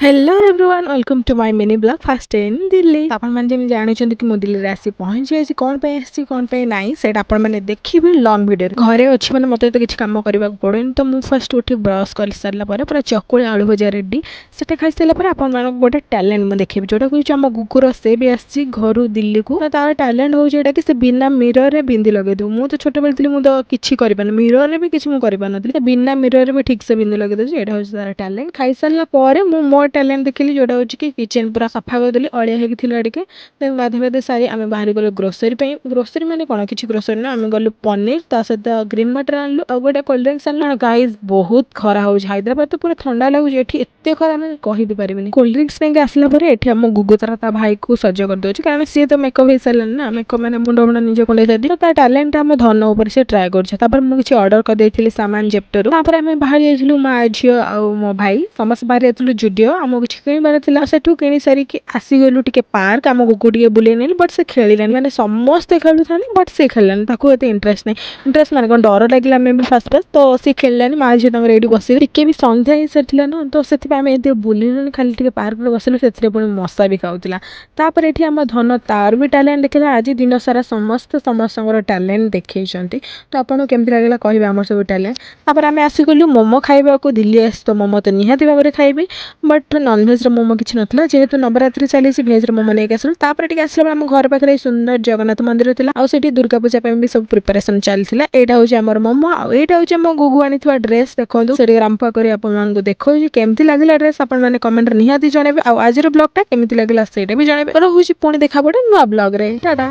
Hello everyone welcome to my mini blog fast in Delhi. आपण मैंने जमी जानते कि मुझे दिल्ली आसी पहुंची जाइए कौन पे आसी कौन पे नहीं से आपण मैंने देखिए लॉन्ग वीडियो घरे अच्छी मैंने मत तो किसी कम करने पड़ेनि तो मुझे फर्स्ट उठी ब्रश कर सारापर पूरा चकुली आलू भजा रेडी से खाई सारापर आपण गोटे टैलेंट मुझे देखी जोटा कह आम गुकुर से भी आसी घर दिल्ली को तार टैलेंट हूँ जोटा कि बिना मिरर रे बिंदी लगे दू मुझे तो छोट बेली मुझे तो किसी कर मिरर रे भी किसी मुझे कर बिना मिरर रे भी ठीक से बिंदी लगे दूसरी यहाँ हूँ तार टैलेंट खाई सारापर मो टैलेंट देखिली जोटा हूँ कि किचेन पूरा सफा करदेली अड़िया होगी टे गाधे बाधे सारी आम बाहर गलु ग्रोसरी ग्रोसरी मैंने कौन किसी ग्रोसरी ना आम गलु पनीर ता सहित ग्रीन मटर आनलु और गोटे कोल्ड ड्रिंक्स आनलु गाइज बहुत खरा हो हैदराबाद तो पूरा ठंडा लगुच एत खरा मैं कहीदि पारि कोल्ड ड्रिंक्स आसला आम गुगु तार भाई को सज कर दूसरी कारण सी तो मेकअप हो सारे ना मेकअप मैंने मुंड मुंड निजे कुंडे तो तार टैलेंट आम धन उपर से ट्राए कर मुझे ऑर्डर कर सामान जेप्टोर आम बाहर जाइलु माँ झील और मो भाई समस्त बाहर जाइलु जुडियो आम किसी किणवार सेठू किणी सारिकी आसीगलु टिके पार्क आम गुगु टे बुले नेली बट से खेलानी मैंने समस्ते खेलुँ बट से खेलानी एत इंटरेस्ट नहीं इंटरेस्ट मैंने कौन डर लगे मे भी फास्ट फास्ट तो सी खेलानी माँ झील ये बस टे भी सन्ध्या हो सारी ना तो से बुलूनी खाली टे पार्क बसलु से पुणी मशा भी खाऊला तापर ये आम धन तार भी टैलेंट देखा आज दिन सारा समस्त टैलेंट देखी तो आपको केमती लगे कहे आम सब टैलेंट तापर आम आसीगलु मोमो खाइबा को दिल्ली आस तो मोमो तो निहाती भाव में खाइबी बट नॉनवेज मोमो किसी ना जेहेतु नवरात्रि चली भेज मोमो नहीं आसलु तापर आसला आम घर पाखे सुंदर जगन्नाथ मंदिर था आठी दुर्गा पूजा भी सब प्रिपेरेसन चलता यहाँ हूँ आम मोमो आईटा हूँ आम गुगु आनी ड्रेस देखो से रामपा कर देखो केमती लगे ड्रेस आपने कमेंट निहाती जनइबे आज ब्लॉगटा केमती लगे भी जनइबे पुणी देखा पड़े नुआ ब्लॉग रे टाटा।